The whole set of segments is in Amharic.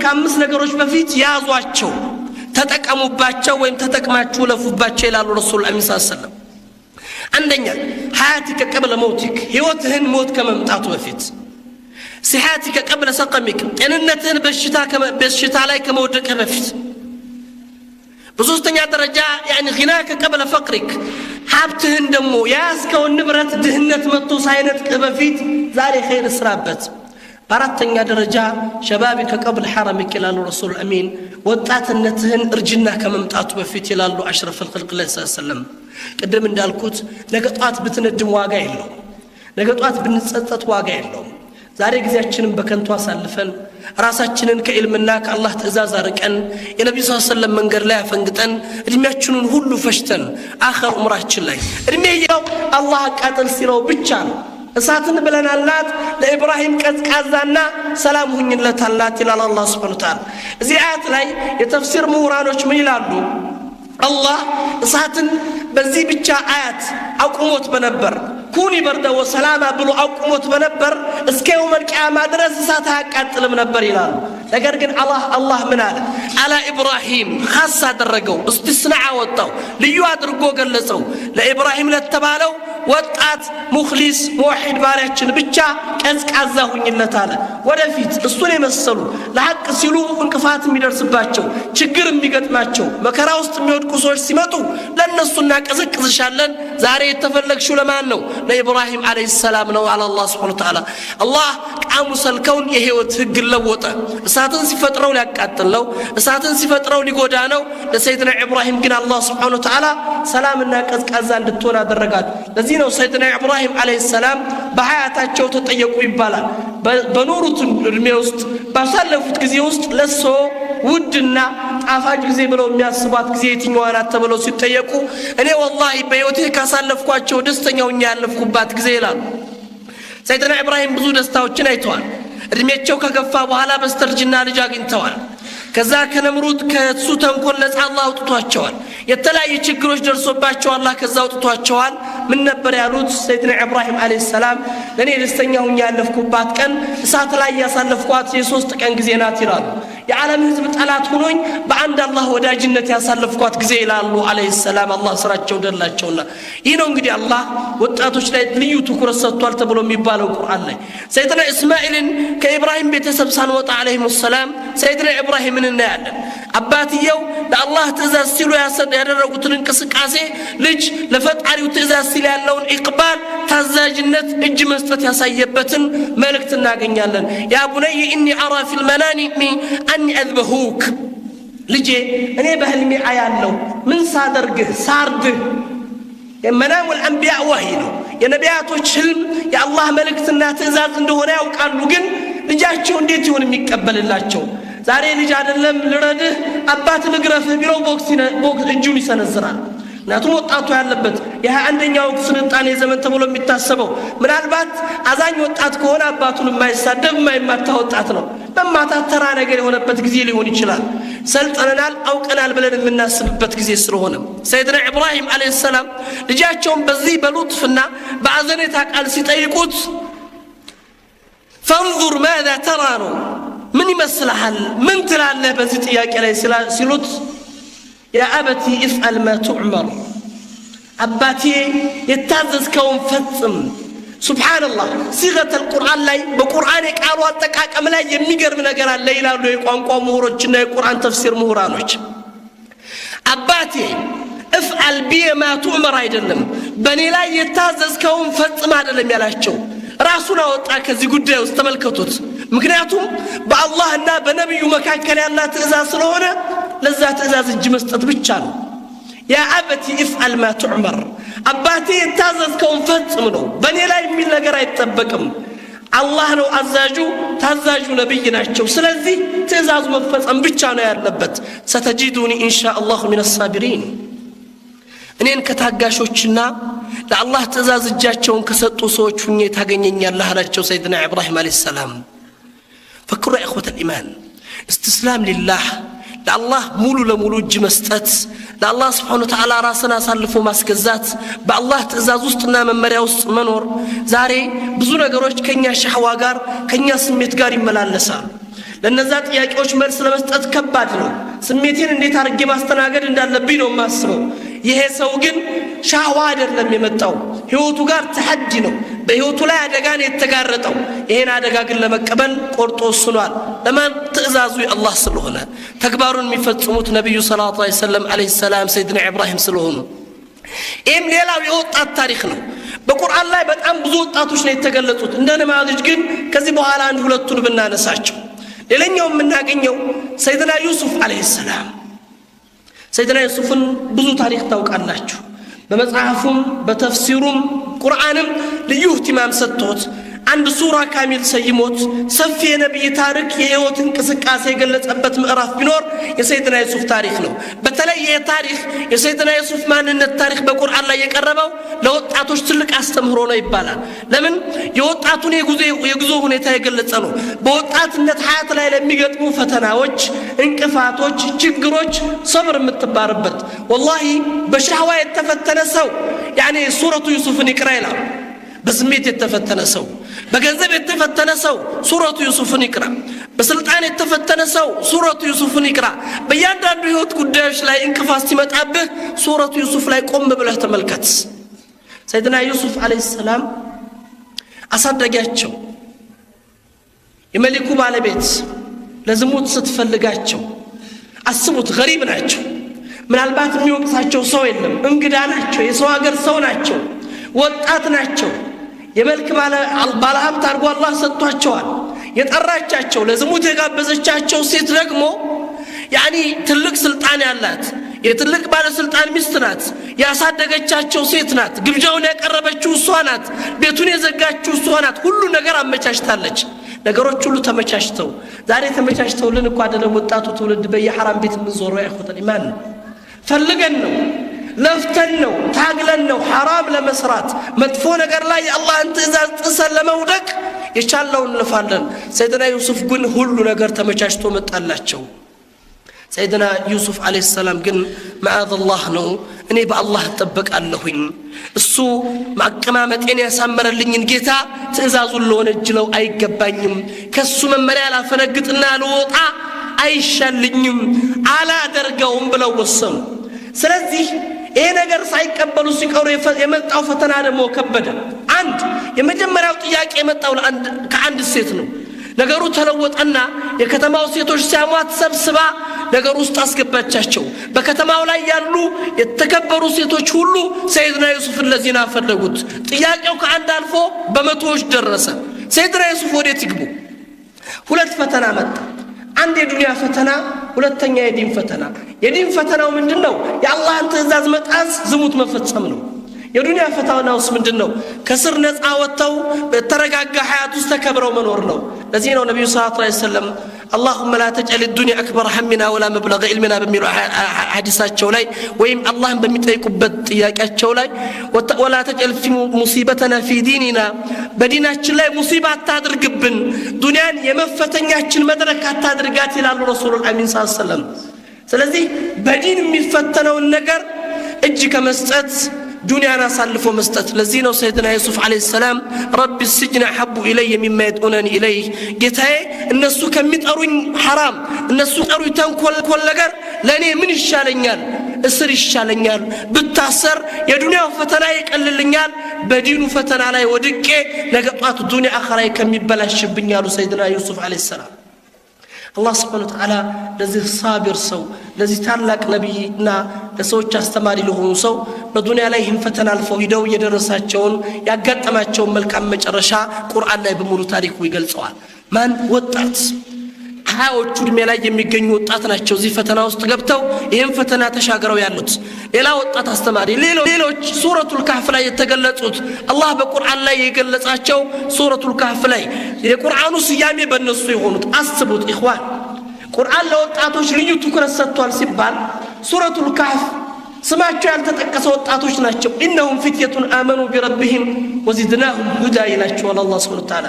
ከአምስት ነገሮች በፊት ያዟቸው ተጠቀሙባቸው ወይም ተጠቅማችሁ ለፉባቸው ይላሉ ረሱል አሚን ሰለላሁ አንደኛ ሐያቲከ ቀብለ መውቲክ ህይወትህን ሞት ከመምጣቱ በፊት صحتك قبل سقمك ጤንነትህን በሽታ ላይ ከመውደቅህ በፊት በሶስተኛ ደረጃ يعني غناك قبل فقرك ሀብትህን ደሞ ያስከው ንብረት ድህነት መጥቶ ሳይነጥቅህ በፊት ዛሬ ኸይር ስራበት በአራተኛ ደረጃ شبابك قبل حرمك ይላሉ ረሱል አሚን ወጣትነትህን እርጅና ከመምጣቱ በፊት ይላሉ አሽረፍ الخلق ሰለላሁ ዐለይሂ ወሰለም ቀደም እንዳልኩት ነገ ጧት ብትነድም ዋጋ የለው ነገ ጧት ብንጸጸት ዋጋ የለው ዛሬ ግዚያችንን በከንቱ አሳልፈን ራሳችንን ከኢልምና ከአላህ ትእዛዝ አርቀን የነብዩ ሰለላሁ ዐለይሂ ወሰለም መንገድ ላይ አፈንግጠን እድሜያችንን ሁሉ ፈሽተን አኺር ዑምራችን ላይ እድሜያው አላህ አቃጥል ሲለው ብቻ ነው እሳትን ብለናላት ለኢብራሂም ቀዝቃዛና ሰላም ሁኝለታላት ይላል አላህ Subhanahu Wa Ta'ala እዚህ አያት ላይ የተፍሲር ምሁራኖች ምን ይላሉ አላህ እሳትን በዚህ ብቻ አያት አቁሞት በነበር ኩኒ በርደ ወሰላማ ብሎ አቁሞት በነበር እስከ የውመል ቂያማ ድረስ እሳት አያቃጥልም ነበር ይላሉ ነገር ግን አላህ ምን አለ አላ ኢብራሂም ኻስ አደረገው እስቲስናዓ ወጣው ልዩ አድርጎ ገለጸው ለኢብራሂም ለተባለው ወጣት ሙኽሊስ ሙወሂድ ባሪያችን ብቻ ቀዝቃዛ ሁኝለታል ወደፊት እሱን የመሰሉ ለሐቅ ሲሉ እንቅፋት የሚደርስባቸው ችግር የሚገጥማቸው መከራ ውስጥ የሚወድቁ ሰዎች ሲመጡ ለነሱና ቀዝቅዝሻለን ዛሬ የተፈለግሽው ለማን ነው ለኢብራሂም አለይሂ ሰላም ነው አለ አላህ Subhanahu Wa Ta'ala አላህ ቃሙሰል ከውን የህይወት ህግ ለወጠ እሳትን ሲፈጥረው ሊያቃጥለው እሳትን ሲፈጥረው ሊጎዳ ነው ለሰይድና ኢብራሂም ግን አላህ Subhanahu Wa Ta'ala ሰላምና ቀዝቃዛ እንድትሆን አደረጋት ለዚህ ነው ሰይድና ኢብራሂም አለይሂ ሰላም በሐያታቸው ተጠየቁ ይባላል በኖሩት እድሜ ውስጥ ባሳለፉት ጊዜ ውስጥ ለሶ ውድና ጣፋጭ ጊዜ ብለው የሚያስቧት ጊዜ የትኛዋ ናት ተብለው ሲጠየቁ እኔ ወላሂ በህይወቴ ካሳለፍኳቸው ደስተኛውኛ ያለፍኩባት ጊዜ ይላሉ ሰይድና ኢብራሂም ብዙ ደስታዎችን አይተዋል እድሜያቸው ከገፋ በኋላ በስተርጅና ልጅ አግኝተዋል ከዛ ከነምሩት ከሱ ተንኮል ነፃ አላህ አውጥቷቸዋል የተለያየ ችግሮች ደርሶባቸው አላህ ከዛ አውጥቷቸዋል ምን ነበር ያሉት ሰይድና ኢብራሂም አለይሂ ሰላም ለኔ ደስተኛውኛ ያለፍኩባት ቀን እሳት ላይ ያሳለፍኳት የሶስት ቀን ጊዜ ናት ይላሉ የዓለም ህዝብ ጠላት ሆኖኝ በአንድ አላህ ወዳጅነት ያሳለፍኳት ጊዜ ይላሉ አለይሂ ሰላም አላህ ስራቸው ደላቸውና ይህ ነው እንግዲህ አላህ ወጣቶች ላይ ልዩ ትኩረት ሰጥቷል ተብሎ የሚባለው ቁርአን ላይ ሰይድና እስማኤልን ከኢብራሂም ቤተሰብ ሳንወጣ አለይሂ ሰላም ሰይድና ኢብራሂምን እናያለን አባትየው ለአላህ ትእዛዝ ሲሉ ያደረጉትን እንቅስቃሴ ልጅ ለፈጣሪው ትእዛዝ ሲል ያለውን ኢቅባል ታዛዥነት እጅ መስጠት ያሳየበትን መልእክት እናገኛለን ያ ቡነይ ኢኒ አራ ፊል መናኒ አኒ አዝበሁክ ልጄ እኔ በህልሜ አያለው ምን ሳደርግህ ሳርድህ የመናሙ الانبياء ወህይ ነው የነቢያቶች ህልም የአላህ መልእክትና ትእዛዝ እንደሆነ ያውቃሉ ግን ልጃቸው እንዴት ይሆን የሚቀበልላቸው ዛሬ ልጅ አይደለም ልረድህ አባት ልግረፍህ ቢለው ቦክስ እጁን ይሰነዝራል ናቱም ወጣቱ ያለበት የ21ኛው ስልጣኔ ዘመን ተብሎ የሚታሰበው ምናልባት አዛኝ ወጣት ከሆነ አባቱን የማይሳደብ የማይማታ ወጣት ነው በማታት ተራ ነገር የሆነበት ጊዜ ሊሆን ይችላል ሰልጠናል አውቀናል ብለን የምናስብበት ጊዜ ስለሆነ ሰይድና ኢብራሂም አለይሂ ሰላም ልጃቸውን በዚህ በሉጥፍና በአዘኔታ ቃል ሲጠይቁት فانظر ماذا ترى من يمسلحل من تلالله بزي ጥያቄ ላይ ሲሉት يا أبتي افعل ما تؤمر أباتي يتاززكون فتصم سبحان الله صيغة القرآن لا بقرآن قالوا አጠቃቀም ላይ የሚገርም ነገር አለ ይላሉ የቋንቋ ምሁሮችና የቁርአን ተፍሲር ምሁራኖች አባቴ افعل بما تؤمر አይደለም በኔ ላይ የታዘዝከውን ፈጽም አይደለም ያላቸው ራሱን አወጣ ከዚህ ጉዳይ ውስጥ ተመልከቱት ምክንያቱም በአላህና በነብዩ መካከል ያለ ትእዛዝ ስለሆነ ለዛ ትእዛዝ እጅ መስጠት ብቻ ነው ያ አበቲ افعل ما تؤمر አባቴ የታዘዝከውን ፈጽም ነው በኔ ላይ የሚል ነገር አይተበቅም አላህ ነው አዛዡ ታዛዡ ነብይ ናቸው ስለዚህ ትእዛዙ መፈጸም ብቻ ነው ያለበት ستجدوني ان شاء الله من الصابرين እኔን ከታጋሾችና ለአላህ ትእዛዝ እጃቸውን ከሰጡ ሰዎች ሁኜ ታገኘኛለህ አላቸው ሰይድና ኢብራሂም አለይሂ ሰላም فكروا يا اخوه الايمان استسلام لله ለአላህ ሙሉ ለሙሉ እጅ መስጠት ለአላህ Subhanahu Wa Ta'ala ራስን አሳልፎ ማስገዛት በአላህ ትእዛዝ ውስጥና መመሪያ ውስጥ መኖር ዛሬ ብዙ ነገሮች ከኛ ሸህዋ ጋር ከኛ ስሜት ጋር ይመላለሳሉ ለነዛ ጥያቄዎች መልስ ለመስጠት ከባድ ነው ስሜቴን እንዴት አድርጌ ማስተናገድ እንዳለብኝ ነው ማስበው ይሄ ሰው ግን ሻህዋ አይደለም የመጣው ህይወቱ ጋር ተሐዲ ነው በህይወቱ ላይ አደጋን የተጋረጠው ይሄን አደጋ ግን ለመቀበል ቆርጦ ወስኗል ለማን ትእዛዙ የአላህ ስለሆነ ተግባሩን የሚፈጽሙት ነብዩ ሰለላሁ ዐለይሂ ወሰለም አለይሂ ሰላም ሰይድና ኢብራሂም ስለሆኑ ይሄም ሌላው የወጣት ታሪክ ነው በቁርአን ላይ በጣም ብዙ ወጣቶች ነው የተገለጹት እንደ ነማልጅ ግን ከዚህ በኋላ አንድ ሁለቱን ብናነሳቸው ሌላኛው የምናገኘው ሰይድና ዩሱፍ አለይሂ ሰላም ሰይድና ዩሱፍን ብዙ ታሪክ ታውቃላችሁ በመጽሐፉም በተፍሲሩም ቁርአንም ልዩ እህትማም ሰጥቶት አንድ ሱራ ካሚል ሰይሞት ሰፊ የነብይ ታሪክ የህይወት እንቅስቃሴ የገለጸበት ምዕራፍ ቢኖር የሰይድና ዩሱፍ ታሪክ ነው በተለይ የታሪክ የሰይድና ዩሱፍ ማንነት ታሪክ በቁርአን ላይ የቀረበው ለወጣቶች ትልቅ አስተምህሮ ነው ይባላል ለምን የወጣቱን የጉዞ ሁኔታ የገለጸ ነው በወጣትነት ሀያት ላይ ለሚገጥሙ ፈተናዎች እንቅፋቶች ችግሮች ሰብር የምትባርበት والله በሻህዋ የተፈተነ ሰው يعني ሱረቱ ዩሱፍን ይቅራ ይላል በስሜት የተፈተነ ሰው በገንዘብ የተፈተነ ሰው ሱረቱ ዩሱፍን ይቅራ በስልጣን የተፈተነ ሰው ሱረቱ ዩሱፍን ይቅራ በእያንዳንዱ ህይወት ጉዳዮች ላይ እንቅፋት ሲመጣብህ ሱረቱ ዩሱፍ ላይ ቆም ብለህ ተመልከት ሰይድና ዩሱፍ አለይሂ ሰላም አሳደጋቸው የመሊኩ ባለቤት ለዝሙት ስትፈልጋቸው አስቡት ገሪብ ናቸው ምናልባት የሚወቅሳቸው ሰው የለም እንግዳ ናቸው የሰው ሀገር ሰው ናቸው ወጣት ናቸው የመልክ ባለሀብት አድርጎ አላህ ሰጥቷቸዋል የጠራቻቸው ለዝሙት የጋበዘቻቸው ሴት ደግሞ ያኒ ትልቅ ስልጣን ያላት የትልቅ ባለስልጣን ሚስት ናት ያሳደገቻቸው ሴት ናት ግብዣውን ያቀረበችው እሷ ናት ቤቱን የዘጋችው እሷ ናት ሁሉ ነገር አመቻችታለች ነገሮች ሁሉ ተመቻችተው ዛሬ ተመቻችተውልን እንኳን አይደለም ወጣቱ ትውልድ በየሐራም ቤት ምን ዞሮ ያخوተን ኢማን ፈልገን ነው ለፍተን ነው ታግለን ነው حرام ለመስራት መጥፎ ነገር ላይ የአላህን ትእዛዝ ጥሰን ለመውደቅ የቻለውን ለፋለን ሰይድና ዩሱፍ ግን ሁሉ ነገር ተመቻችቶ መጣላቸው ሰይድና ዩሱፍ አለይሂ ሰላም ግን ማአዝ አላህ ነው እኔ በአላህ ተጠበቃለሁኝ እሱ ማቀማመጤን ያሳመረልኝን ጌታ ትእዛዙን ለወነጅለው አይገባኝም ከሱ መመሪያ ላፈነግጥና ልወጣ አይሻልኝም አላደርገውም ብለው ወሰኑ ስለዚህ ይሄ ነገር ሳይቀበሉ ሲቀሩ የመጣው ፈተና ደግሞ ከበደ አንድ የመጀመሪያው ጥያቄ የመጣው ከአንድ ሴት ነው ነገሩ ተለወጠና የከተማው ሴቶች ሲያሟት ሰብስባ ነገሩ ውስጥ አስገባቻቸው በከተማው ላይ ያሉ የተከበሩ ሴቶች ሁሉ ሰይድና ዩሱፍን ለዚና ፈለጉት ጥያቄው ከአንድ አልፎ በመቶዎች ደረሰ ሰይድና ዩሱፍ ወዴት ይግቡ ሁለት ፈተና መጣ አንድ የዱንያ ፈተና ሁለተኛ የዲን ፈተና የዲን ፈተናው ምንድነው የአላህን ትእዛዝ መጣስ ዝሙት መፈጸም ነው የዱንያ ፈተናውስ ምንድነው ከስር ነፃ ወጣው በተረጋጋ ሐያት ውስጥ ተከብረው መኖር ነው ለዚህ ነው ነብዩ ሰለላሁ ዐለይሂ ወሰለም اللهم لا تجعل الدنيا اكبر همنا ولا مبلغ علمنا በሚሉ ሐዲሳቸው ላይ ወይም አላህን በሚጠይቁበት ጥያቄያቸው ላይ ولا تجعل في مصيبتنا في ديننا በዲናችን ላይ ሙሲባ አታድርግብን ዱንያን የመፈተኛችን መድረክ አታድርጋት ይላሉ ረሱሉላህ አሚን ሰለላሁ ዐለይሂ ወሰለም ስለዚህ በዲን የሚፈተነው ነገር እጅ ከመስጠት ዱንያን አሳልፎ መስጠት ለዚህ ነው ሰይድና ዩሱፍ አለይሂ ሰላም ረቢ السجن احب الي مما يدعونني اليه ጌታዬ እነሱ ከሚጠሩኝ حرام እነሱ ጠሩኝ ተንኮል ነገር ለኔ ምን ይሻለኛል እስር ይሻለኛል ብታሰር የዱንያው ፈተና ይቀልልኛል በዲኑ ፈተና ላይ ወድቄ ለገጣቱ ዱንያ አኺራይ ከሚበላሽብኝ ያሉ ሰይድና ዩሱፍ አለይሂ ሰላም الله سبحانه وتعالى ለዚህ ሳቢር ሰው ለዚህ ታላቅ ነብይና ለሰዎች አስተማሪ ለሆኑ ሰው በዱንያ ላይ ይህን ፈተና አልፈው ሄደው የደረሳቸውን ያጋጠማቸውን መልካም መጨረሻ ቁርአን ላይ በሙሉ ታሪኩ ይገልጸዋል ማን ወጣት ሀያዎቹ እድሜ ላይ የሚገኙ ወጣት ናቸው እዚህ ፈተና ውስጥ ገብተው ይህን ፈተና ተሻግረው ያሉት ሌላ ወጣት አስተማሪ ሌሎች ሱረቱል ካህፍ ላይ የተገለጹት አላህ በቁርአን ላይ የገለጻቸው ሱረቱል ካህፍ ላይ የቁርአኑ ስያሜ በእነሱ የሆኑት አስቡት ኢኽዋን ቁርአን ለወጣቶች ልዩ ትኩረት ሰጥቷል ሲባል ሱረቱል ካህፍ ስማቸው ያልተጠቀሰ ወጣቶች ናቸው ኢነሁም ፊትየቱን አመኑ ቢረብሂም ወዚድናሁም ሁዳ ይላቸዋል አላህ ሱብሓነሁ ወተዓላ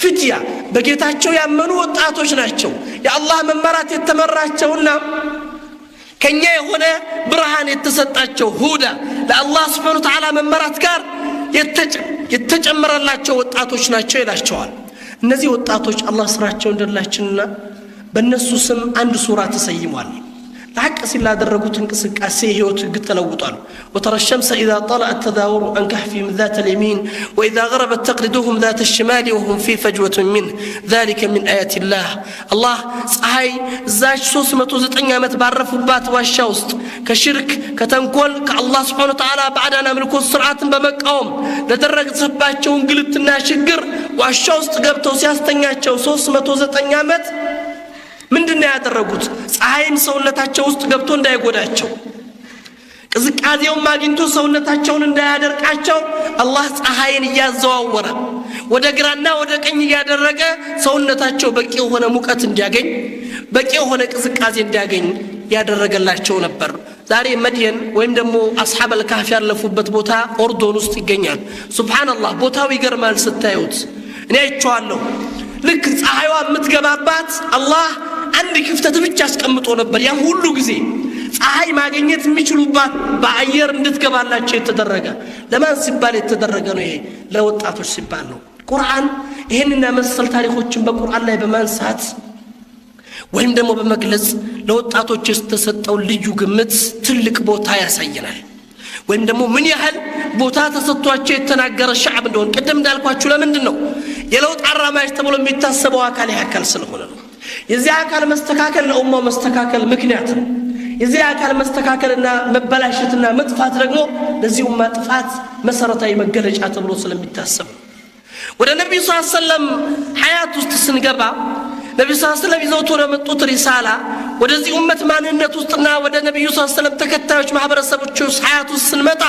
ፍትያ በጌታቸው ያመኑ ወጣቶች ናቸው የአላህ መመራት የተመራቸውና ከኛ የሆነ ብርሃን የተሰጣቸው ሁዳ ለአላህ Subhanahu Wa Ta'ala መመራት ጋር የተጨመረላቸው ወጣቶች ናቸው ይላቸዋል እነዚህ ወጣቶች አላህ ስራቸው እንደላችንና በእነሱ ስም አንድ ሱራ ተሰይሟል ለሐቅ ሲላደረጉት እንቅስቃሴ ህይወት ተለውጧል وترى الشمس إذا طلعت تداور عن كهفهم ذات اليمين وإذا غربت تقرضهم ذات الشمال وهم في فجوة منه ذلك من آيات الله الله ፀሐይ ዛች 309 ዓመት ባረፉባት ዋሻ ውስጥ ከሽርክ ከተንኮል ከአላህ Subhanahu Wa Ta'ala ባዕዳን አምልኮ ስርዓትን በመቃወም ለደረሰባቸው እንግልትና ችግር ዋሻ ውስጥ ገብተው ሲያስተኛቸው 309 ዓመት ምንድነው ያደረጉት ፀሐይም ሰውነታቸው ውስጥ ገብቶ እንዳይጎዳቸው ቅዝቃዜው ማግኝቶ ሰውነታቸውን እንዳያደርቃቸው አላህ ፀሐይን ያዘዋወረ ወደ ግራና ወደ ቀኝ ያደረገ ሰውነታቸው በቂ የሆነ ሙቀት እንዲያገኝ በቂ የሆነ ቅዝቃዜ እንዲያገኝ ያደረገላቸው ነበር ዛሬ መድየን ወይም ደግሞ አስሐብ አልካህፍ ያለፉበት ቦታ ኦርዶን ውስጥ ይገኛል ሱብሃንአላህ ቦታው ይገርማል ስታዩት እኔ አይቼዋለሁ ልክ ፀሐይዋ የምትገባባት አላህ አንድ ክፍተት ብቻ አስቀምጦ ነበር ያ ሁሉ ጊዜ ፀሐይ ማግኘት የሚችሉባት በአየር እንድትገባላቸው የተደረገ ለማን ሲባል የተደረገ ነው ይሄ ለወጣቶች ሲባል ነው ቁርአን ይሄንና መሰል ታሪኮችን በቁርአን ላይ በማንሳት ወይም ደግሞ በመግለጽ ለወጣቶች የተሰጠው ልዩ ግምት ትልቅ ቦታ ያሳየናል ወይም ደግሞ ምን ያህል ቦታ ተሰጥቷቸው የተናገረ ሻዕብ እንደሆነ ቀደም እንዳልኳችሁ ለምንድነው የለውጥ አራማጅ ተብሎ የሚታሰበው አካል ያካል ስለሆነ ነው የዚህ አካል መስተካከል ለኡማው መስተካከል ምክንያት ነው የዚህ አካል መስተካከልና መበላሸትና መጥፋት ደግሞ ለዚህ ኡማ ጥፋት መሰረታዊ መገለጫ ተብሎ ስለሚታሰብ ወደ ነብዩ ሰለላሁ ዐለይሂ ወሰለም ሐያት ውስጥ ስንገባ ነብዩ ሰለላሁ ዐለይሂ ወሰለም ይዘውት ወደመጡት ሪሳላ ወደዚህ ኡመት ማንነት ውስጥና ወደ ነብዩ ሰለላሁ ዐለይሂ ወሰለም ተከታዮች ማህበረሰቦች ሐያት ውስጥ ስንመጣ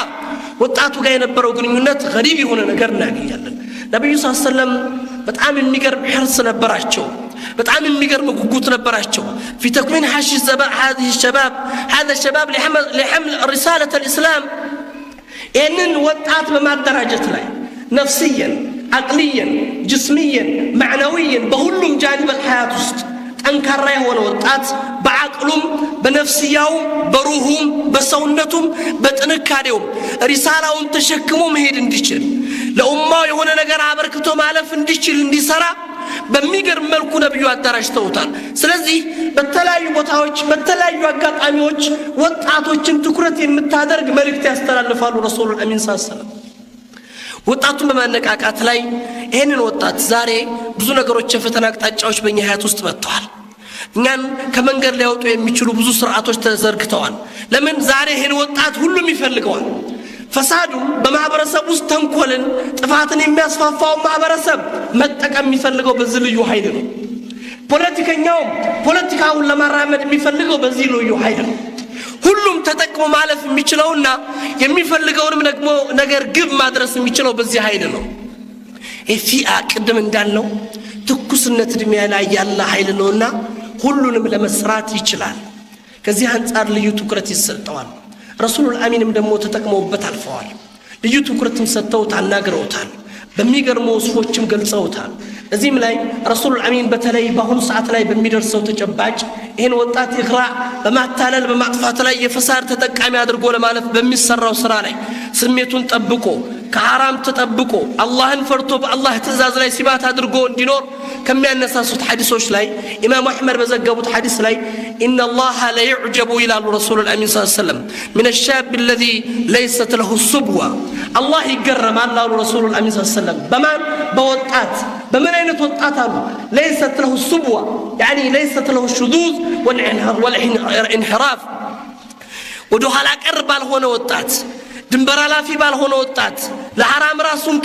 ወጣቱ ጋር የነበረው ግንኙነት ገሪብ የሆነ ነገር እናገኛለን ነብዩ ሰለላሁ ዐለይሂ ወሰለም በጣም የሚገርም ሕርስ ነበራቸው በጣም የሚገርም ጉጉት ነበራቸው في تكوين هذه الشباب هذا الشباب لحمل رسالة الإسلام إنن وطات بمادرجة ላይ نفسيا عقليا جسميا معنويا بكلهم جانب الحياة ውስጥ ጠንካራ የሆነ ወጣት በአቅሉም በነፍስያውም በሩሁም በሰውነቱም በጥንካሬውም ሪሳላውን ተሸክሞ መሄድ እንዲችል ለኡማው የሆነ ነገር አበርክቶ ማለፍ እንዲችል እንዲሰራ በሚገርም መልኩ ነብዩ አዳራሽተውታል ስለዚህ በተለያዩ ቦታዎች በተለያዩ አጋጣሚዎች ወጣቶችን ትኩረት የምታደርግ መልእክት ያስተላልፋሉ ረሱል አሚን ሰለላሁ ወጣቱን በማነቃቃት ላይ ይሄንን ወጣት ዛሬ ብዙ ነገሮች የፈተና አቅጣጫዎች በእኛ ህይወት ውስጥ መጥተዋል እኛን ከመንገድ ሊያወጡ የሚችሉ ብዙ ስርዓቶች ተዘርግተዋል ለምን ዛሬ ይሄን ወጣት ሁሉም ይፈልገዋል ፈሳዱ በማህበረሰብ ውስጥ ተንኮልን ጥፋትን የሚያስፋፋው ማህበረሰብ መጠቀም የሚፈልገው በዚህ ልዩ ኃይል ነው ፖለቲከኛው ፖለቲካውን ለማራመድ የሚፈልገው በዚህ ልዩ ኃይል ነው ሁሉም ተጠቅሞ ማለፍ የሚችለውና የሚፈልገውንም ደግሞ ነገር ግብ ማድረስ የሚችለው በዚህ ኃይል ነው እፊአ ቅድም እንዳልነው ትኩስነት እድሜ ላይ ያለ ኃይል ነውና ሁሉንም ለመስራት ይችላል ከዚህ አንፃር ልዩ ትኩረት ይሰጠዋል ረሱል አሚንም ደግሞ ተጠቅመውበት አልፈዋል ልዩ ትኩረትም ሰጥተው ታናግረውታል በሚገርሙ ወስፎችም ገልጸውታል እዚህም ላይ ረሱል አሚን በተለይ በአሁኑ ሰዓት ላይ በሚደርሰው ተጨባጭ ይሄን ወጣት ይግራ በማታለል በማጥፋት ላይ የፈሳድ ተጠቃሚ አድርጎ ለማለፍ በሚሰራው ስራ ላይ ስሜቱን ጠብቆ ከሐራም ተጠብቆ አላህን ፈርቶ በአላህ ትእዛዝ ላይ ሲባት አድርጎ እንዲኖር ከሚያነሳሱት ሐዲሶች ላይ ኢማም አህመድ በዘገቡት ሐዲስ ላይ ان الله لا يعجب الى الرسول الامين صلى الله عليه وسلم من الشاب الذي ليست له الصبوه الله يكرم الله الرسول الامين صلى الله عليه وسلم بمن بوطات بمن አይነት ወጣት አሉ ليست له الصبوه يعني ليست له الشذوذ والانحراف ወደ ኋላ ቀር ባልሆነ ወጣት ድንበር አላፊ ባልሆነ ወጣት ለሐራም ራሱን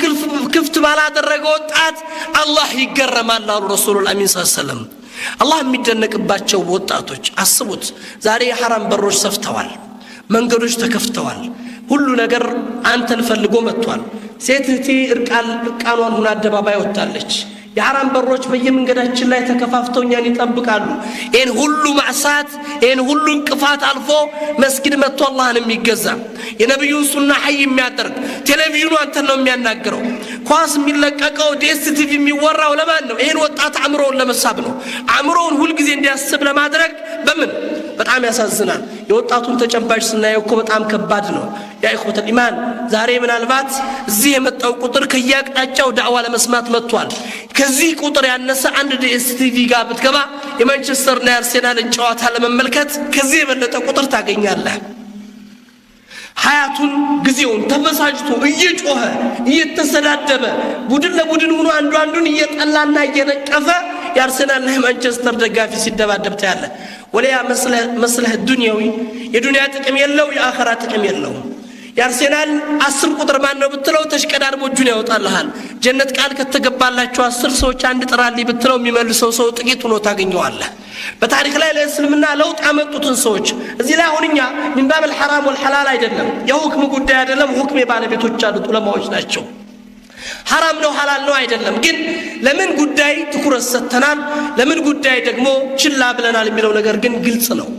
ክፍት ባላደረገ ወጣት አላህ ይገረማል አሉ ረሱል አሚን ሰለላሁ ዐለይሂ ወሰለም አላህ የሚደነቅባቸው ወጣቶች አስቡት ዛሬ የሐራም በሮች ሰፍተዋል መንገዶች ተከፍተዋል ሁሉ ነገር አንተን ፈልጎ መጥቷል ሴት እህቴ እርቃኗን ሆና አደባባይ ወጣለች የሐራም በሮች በየመንገዳችን ላይ ተከፋፍተውኛን ይጠብቃሉ ይሄን ሁሉ ማዕሳት ይሄን ሁሉ እንቅፋት አልፎ መስጊድ መጥቶ አላህን የሚገዛ የነብዩን ሱና ሐይ የሚያደርግ ቴሌቪዥኑ አንተን ነው የሚያናግረው ኳስ የሚለቀቀው ዲኤስቲቪ የሚወራው ለማን ነው ይሄን ወጣት አምሮውን ለመሳብ ነው አምሮውን ሁሉ ጊዜ እንዲያስብ ለማድረግ በምን በጣም ያሳዝናል የወጣቱን ተጨባጭ ስናየው እኮ በጣም ከባድ ነው ያ ኢኽወተ ኢማን ዛሬ ምናልባት እዚህ የመጣው ቁጥር ከያቅጣጫው ዳዕዋ ለመስማት መጥቷል ከዚህ ቁጥር ያነሰ አንድ ዲኤስቲቪ ጋር ብትገባ የማንቸስተርና የአርሴናልን ጨዋታ ለመመልከት ከዚህ የበለጠ ቁጥር ታገኛለህ። ሀያቱን ጊዜውን ተበሳጭቶ እየጮኸ እየተሰዳደበ ቡድን ለቡድን ሆኖ አንዱ አንዱን እየጠላና እየነቀፈ የአርሴናልና የማንቸስተር ደጋፊ ሲደባደብ ታያለህ። ወለያ መስለህ ዱንያዊ የዱንያ ጥቅም የለው የአኺራ ጥቅም የለው። የአርሴናል 10 ቁጥር ማን ነው ብትለው ተሽቀዳድሞ እጁን ያወጣልሃል። ጀነት ቃል ከተገባላቸው 10 ሰዎች አንድ ጥራልኝ ብትለው የሚመልሰው ሰው ጥቂት ሆኖ ታገኘዋለህ። በታሪክ ላይ ለእስልምና ለውጥ ያመጡትን ሰዎች እዚህ ላይ አሁንኛ ምን ባብል ሐራም ወልሐላል አይደለም፣ የሁክም ጉዳይ አይደለም። ሁክም ባለቤቶች አሉት ዑለማዎች ናቸው። ሐራም ነው ሐላል ነው አይደለም። ግን ለምን ጉዳይ ትኩረት ሰጥተናል፣ ለምን ጉዳይ ደግሞ ችላ ብለናል የሚለው ነገር ግን ግልጽ ነው።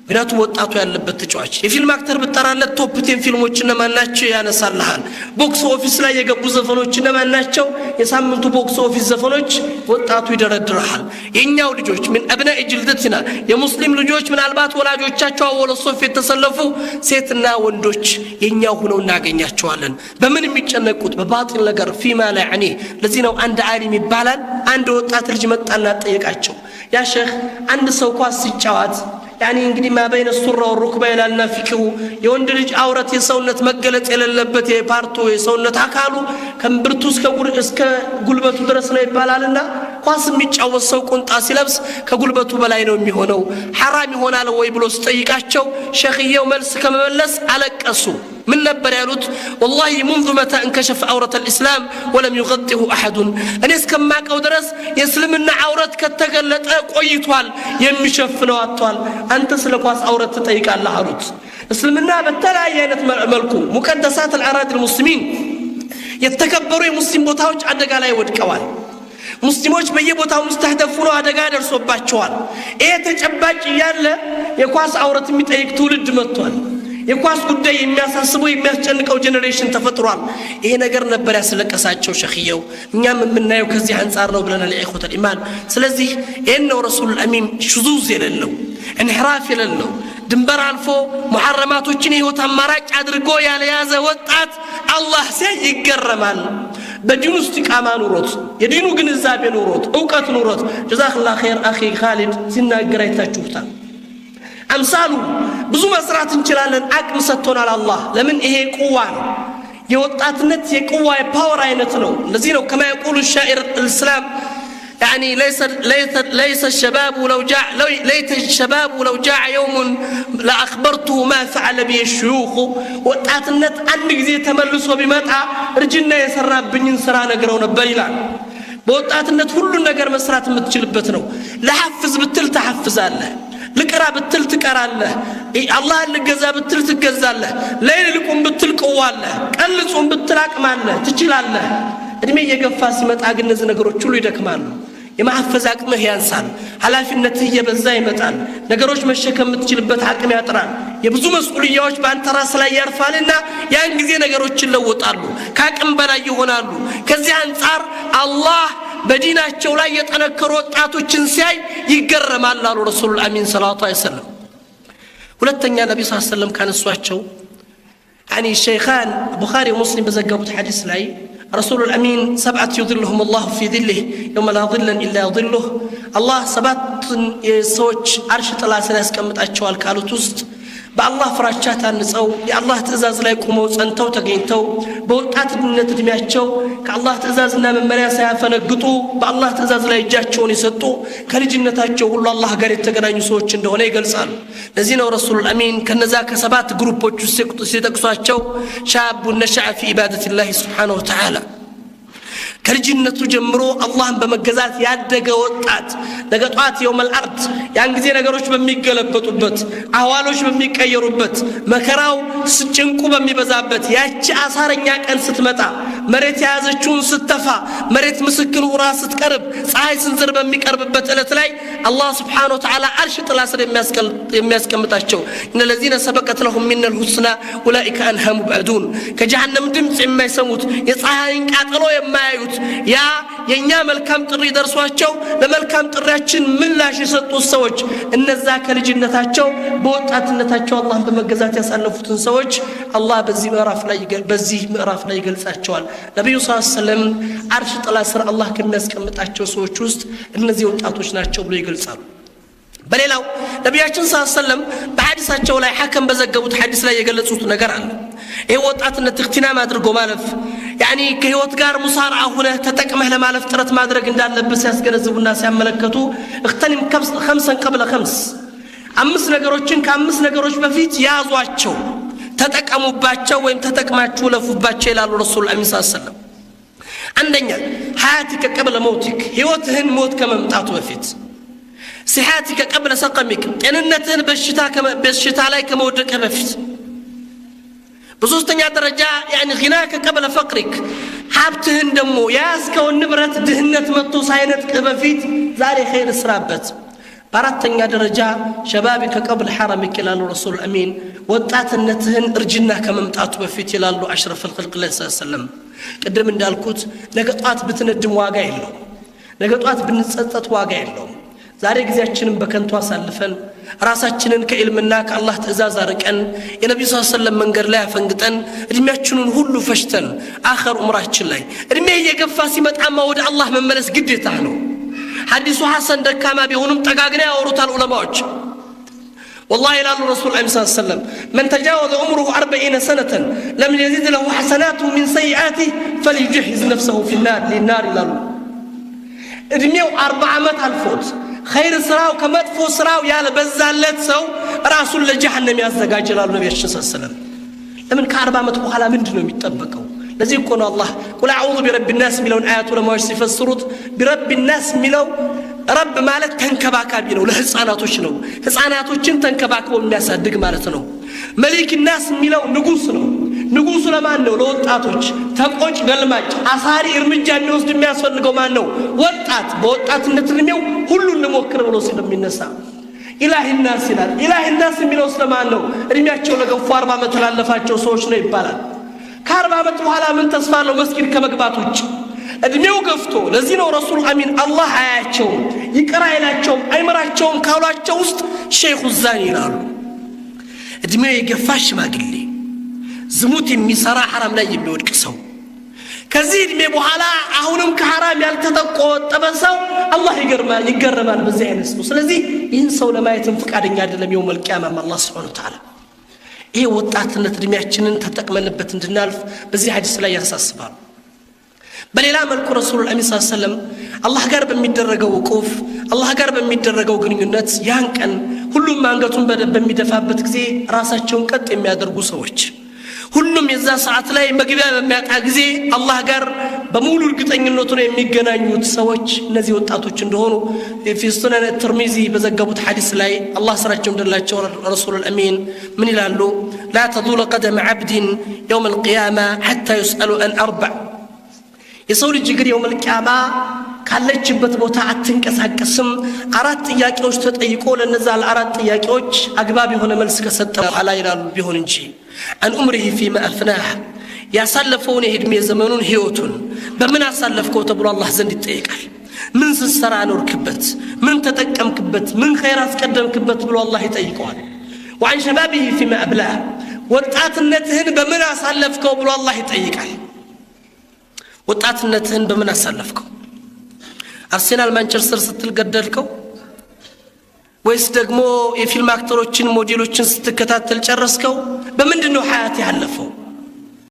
ምክንያቱም ወጣቱ ያለበት ተጫዋች የፊልም አክተር ብትጠራለት ቶፕ 10 ፊልሞች እነማን ናቸው ያነሳልሃል። ቦክስ ኦፊስ ላይ የገቡ ዘፈኖች እነማን ናቸው፣ የሳምንቱ ቦክስ ኦፊስ ዘፈኖች ወጣቱ ይደረድራል። የኛው ልጆች ምን አብናኢ ጅልደትና የሙስሊም ልጆች ምናልባት ወላጆቻቸው አወለ ሶፍ የተሰለፉ ሴትና ወንዶች የኛው ሆነው እናገኛቸዋለን። በምን የሚጨነቁት በባጢል ነገር ፊማ ላይ ያኒ። ለዚህ ነው አንድ ዓሊም ይባላል አንድ ወጣት ልጅ መጣና ጠየቃቸው፣ ያ ሼኽ አንድ ሰው ኳስ ሲጫወት يعني እንግዲህ ما بين السره والركبه ይላልና ፊቅሁ የወንድ ልጅ አውረት የሰውነት መገለጽ የሌለበት የፓርቱ የሰውነት አካሉ ከእምብርቱ እስከ ጉልበቱ ድረስ ነው ይባላልና ኳስ የሚጫወት ሰው ቁንጣ ሲለብስ ከጉልበቱ በላይ ነው የሚሆነው حرام ይሆናል ወይ ብሎ ሲጠይቃቸው ሸኺየው መልስ ከመመለስ አለቀሱ። من ነበር ያሉት والله منذ متى انكشف عورة الإسلام ولم يغطيه أحد እኔ እስከማቀው ድረስ የእስልምና አውረት ከተገለጠ ቆይቷል የሚሸፍነው አጥቷል አንተ ስለ ኳስ አውረት ተጠይቃለህ አሉት። እስልምና በተለያየ አይነት መልኩ ሙቀደሳት الأراضي المسلمين የተከበሩ የሙስሊም ቦታዎች አደጋ ላይ ወድቀዋል። ሙስሊሞች በየቦታው ሙስተህደፍ ሆነው አደጋ ደርሶባቸዋል። ይሄ ተጨባጭ ያለ የኳስ አውረት የሚጠይቅ ትውልድ መጥቷል። የኳስ ጉዳይ የሚያሳስበው የሚያስጨንቀው ጄኔሬሽን ተፈጥሯል። ይሄ ነገር ነበር ያስለቀሳቸው ሸኺየው። እኛም የምናየው ከዚህ አንፃር ነው ብለናል ኢኽወተል ኢማን። ስለዚህ ይሄን ረሱል አሚን ሹዙዝ የሌለው እንሕራፍ የሌለው ድንበር አልፎ ሙሐረማቶችን የህይወት አማራጭ አድርጎ ያለያዘ ወጣት አላህ ሲያይ ይገረማል። በዲኑ እስቲቃማ ኑሮት የዲኑ ግንዛቤ ኑሮት ዕውቀት ኑሮት ጀዛከላሁ ኸይር አኺ ኻሊድ ሲናገር አይታችሁታል። አምሳሉ ብዙ መስራት እንችላለን አቅም ሰጥቶናል አላህ። ለምን ይሄ ቁዋ ነው የወጣትነት የቁዋ የፓወር አይነት ነው። ለዚህ ነው كما يقول الشاعر الاسلام يعني ليس الشباب ليت الشباب لو جاء يوم لاخبرته ما فعل به الشيوخ ወጣትነት አንድ ጊዜ ተመልሶ ቢመጣ እርጅና የሰራብኝን ስራ ነግረው ነበር ይላል። በወጣትነት ሁሉ ነገር መስራት የምትችልበት ነው። ለሐፍዝ ብትል ተሐፍዛለህ፣ ልቅራ ብትል ትቀራለህ፣ አላህን ልገዛ ብትል ትገዛለህ፣ ለይል ልቁም ብትል ቀዋለህ፣ ቀልጹም ብትል አቅማለህ ትችላለህ። እድሜ እየገፋ ሲመጣ ግን እነዚህ ነገሮች ሁሉ ይደክማሉ። የማሐፈዝ አቅምህ ያንሳል፣ ኃላፊነትህ እየበዛ ይመጣል፣ ነገሮች መሸከም የምትችልበት አቅም ያጥራል። የብዙ መስኡልያዎች በአንተ ራስ ላይ ያርፋልና ያን ጊዜ ነገሮች ይለወጣሉ፣ ከአቅም በላይ ይሆናሉ። ከዚህ አንፃር አላህ በዲናቸው ላይ የጠነከሩ ወጣቶችን ሲያይ ይገረማል አሉ ረሱል አሚን ሰለላሁ ዐለይሂ ወሰለም። ሁለተኛ ነብዩ ሰለላሁ ዐለይሂ ወሰለም ካነሷቸው يعني الشيخان البخاري ومسلم بزغبوا الحديث لاي رسول الامين 7 يظلهم الله في ظله يوم لا ظل الا ظله الله 7 ሰዎች አርሽ ጥላ ስር ያስቀምጣቸዋል ካሉት ውስጥ በአላህ ፍራቻ ታንጸው የአላህ ትእዛዝ ላይ ቆመው ጸንተው ተገኝተው በወጣትነት እድሜያቸው ከአላህ ትእዛዝና መመሪያ ሳያፈነግጡ በአላህ ትእዛዝ ላይ እጃቸውን የሰጡ ከልጅነታቸው ሁሉ አላህ ጋር የተገናኙ ሰዎች እንደሆነ ይገልጻሉ። ለዚህ ነው ረሱል አሚን ከነዛ ከ7 ግሩፖች ሲጠቅሷቸው ሻቡ ነሸዐ ፊ ኢባደቲላህ ሱብሓነሁ ወተዓላ ከልጅነቱ ጀምሮ አላህን በመገዛት ያደገ ወጣት ነገ ጧት የውመል አርድ ያን ጊዜ ነገሮች በሚገለበጡበት አህዋሎች በሚቀየሩበት መከራው ጭንቁ በሚበዛበት ያቺ አሳረኛ ቀን ስትመጣ መሬት ያዘችውን ስተፋ መሬት ምስክር ሆና ስትቀርብ ፀሐይ ስንዝር በሚቀርብበት እለት ላይ አላህ Subhanahu Wa Ta'ala አርሽ ጥላ ስር የሚያስቀምጣቸው እነዚህና ሰበቀት ለሁም ሚነል ሁስና ኡላኢከ አንሃ ሙብዐዱን ከጀሃነም ድምጽ የማይሰሙት የፀሐይን ቃጠሎ የማያዩት ያ የኛ መልካም ጥሪ ደርሷቸው ለመልካም ጥሪያችን ምላሽ የሰጡት ሰዎች እነዛ ከልጅነታቸው በወጣትነታቸው አላህን በመገዛት ያሳለፉትን ሰዎች አላህ በዚህ ምዕራፍ ላይ ይገልጻቸዋል። ነብዩ ሰለላሁ ዐለይሂ ወሰለም አርሽ ጥላ ስር አላህ ከሚያስቀምጣቸው ሰዎች ውስጥ እነዚህ ወጣቶች ናቸው ብሎ ይገልጻሉ። በሌላው ነብያችን ሰለላሁ ዐለይሂ ወሰለም በሐዲሳቸው ላይ ሐከም በዘገቡት ሐዲስ ላይ የገለጹት ነገር አለ። ይሄ ወጣትነት እክትናም አድርጎ ማለፍ ያኒ ከህይወት ጋር ሙሳርዓ ሆነ ተጠቅመህ ለማለፍ ጥረት ማድረግ እንዳለበት ሲያስገነዝቡና ሲያመለከቱ እክተንም خمسን قبل 5 5 ነገሮችን ከ5 ነገሮች በፊት ያዟቸው ተጠቀሙባቸው ወይም ተጠቅማችሁ ለፉባቸው ይላሉ ረሱል ሰለላሁ ዐለይሂ ወሰለም። አንደኛ ሐያትከ قبل موتك ህይወትህን ሞት ከመምጣቱ በፊት صحتك قبل سقمك ጤንነትህን በሽታ ላይ ከመውደቅ በፊት በሶስተኛ ደረጃ يعني غناك قبل فقرك ሀብትህን ደሞ ያስከው ንብረት ድህነት መጥቶ ሳይነጥቅ በፊት ዛሬ ኸይር ስራበት። በአራተኛ ደረጃ شبابك قبل حرمك ይላሉ ረሱል አሚን ወጣትነትህን እርጅና ከመምጣቱ በፊት ይላሉ አሽረፍ الخلق ሰለላሁ ዐለይሂ ወሰለም። ቅድም እንዳልኩት ነገ ጧት ብትነድም ዋጋ የለው፣ ነገ ጧት ብንጸጸት ዋጋ የለው። ዛሬ ጊዜያችንን በከንቱ አሳልፈን ራሳችንን ከኢልምና ከአላህ ትእዛዝ አርቀን የነብዩ ሰለላሁ ዐለይሂ ወሰለም መንገድ ላይ አፈንግጠን እድሜያችንን ሁሉ ፈሽተን አኺር ዑምራችን ላይ እድሜ እየገፋ ሲመጣማ ወደ አላህ መመለስ ግዴታ ነው። ሐዲሱ ሐሰን ደካማ ቢሆንም ጠጋግና ያወሩታል ዑለማዎች። والله لا الرسول صلى الله عليه وسلم من تجاوز عمره 40 سنة لم يزد له حسناته من سيئاته فليجهز نفسه في النار للنار لا እድሜው 40 ዓመት አልፎት خير ስራው ከመጥፎ ስራው ያለ በዛለት ሰው ራሱን ለጀሃነም ያዘጋጃል ነብያችን ሰለላሁ ዐለይሂ ወሰለም። ለምን ከ40 ዓመት በኋላ ምንድነው የሚጠበቀው? ለዚህ እኮ ነው አላህ ቁል አዑዙ ቢረቢ الناس ሚለውን አያቱ ለማዎች ሲፈስሩት ቢረቢ الناس ሚለው ረብ ማለት ተንከባካቢ ነው፣ ለህፃናቶች ነው። ህፃናቶችን ተንከባክቦ የሚያሳድግ ማለት ነው። መሊክ الناس ሚለው ንጉስ ነው። ንጉሱ ለማን ነው? ለወጣቶች። ተቆጭ ገልማጭ አሳሪ እርምጃ የሚወስድ የሚያስፈልገው ማን ነው? ወጣት። በወጣትነት እድሜው ሁሉን ለሞክር ብሎ ስለሚነሳ ኢላሂ الناس ይላል። ኢላሂ الناس የሚለው ስለማን ነው? እድሜያቸው ለገፉ 40 ዓመት ላለፋቸው ሰዎች ነው ይባላል። ከ40 ዓመት በኋላ ምን ተስፋ ነው መስጊድ ከመግባት ውጭ? እድሜው ገፍቶ ለዚህ ነው ረሱል አሚን አላህ አያቸው ይቅር አይላቸውም አይመራቸውም ካሏቸው ውስጥ ሼኹ ዛኒ ይላሉ። እድሜው የገፋ ሽማግሌ ዝሙት የሚሰራ حرام ላይ የሚወድቅ ሰው ከዚህ እድሜ በኋላ አሁንም ከሐራም ያልተጠቆጠበ ሰው አላህ ይገርማል በዚህ አይነት ነው። ስለዚህ ይህን ሰው ለማየትም ፍቃደኛ አይደለም የውመል ቂያማ አላህ Subhanahu Wa Ta'ala። ይሄ ወጣትነት እድሜያችንን ተጠቅመንበት እንድናልፍ በዚህ ሐዲስ ላይ ያሳስባል። በሌላ መልኩ ረሱል ሰለላሁ ዐለይሂ ወሰለም አላህ ጋር በሚደረገው ወቁፍ አላህ ጋር በሚደረገው ግንኙነት ያን ቀን ሁሉም አንገቱን በሚደፋበት ጊዜ ራሳቸውን ቀጥ የሚያደርጉ ሰዎች ሁሉም የዛ ሰዓት ላይ መግቢያ በሚያጣ ጊዜ አላህ ጋር በሙሉ እርግጠኝነት ነው የሚገናኙት ሰዎች እነዚህ ወጣቶች እንደሆኑ في سنن الترمذي በዘገቡት ሐዲስ ላይ አላህ ስራቸው እንደላቸው ረሱል አሚን ምን ይላሉ? لا تزول قدم عبد يوم القيامة حتى يسأل عن 4 የሰው ልጅ ግን የውመል ቂያማ ካለችበት ቦታ አትንቀሳቀስም 4 ጥያቄዎች ተጠይቆ ለነዛ ለ4 ጥያቄዎች አግባብ የሆነ መልስ ከሰጠ በኋላ ይላሉ ቢሆን እንጂ አን ዑምሪሂ ፊማ አፍናህ ያሳለፈውን የዕድሜ ዘመኑን ህይወቱን በምን አሳለፍከው ተብሎ አላህ ዘንድ ይጠይቃል። ምን ስትሰራ ኖርክበት? ምን ተጠቀምክበት? ምን ኸይር አስቀደምክበት ብሎ አላህ ይጠይቀዋል። ወአን ሸባቢሂ ፊማ አብላህ ወጣትነትህን በምን አሳለፍከው ብሎ አላህ ይጠይቃል። ወጣትነትህን በምን አሳለፍከው? አርሴናል ማንቸስተር ስትል ገደልከው ወይስ ደግሞ የፊልም አክተሮችን ሞዴሎችን ስትከታተል ጨረስከው? በምንድነው ሐያት ያለፈው?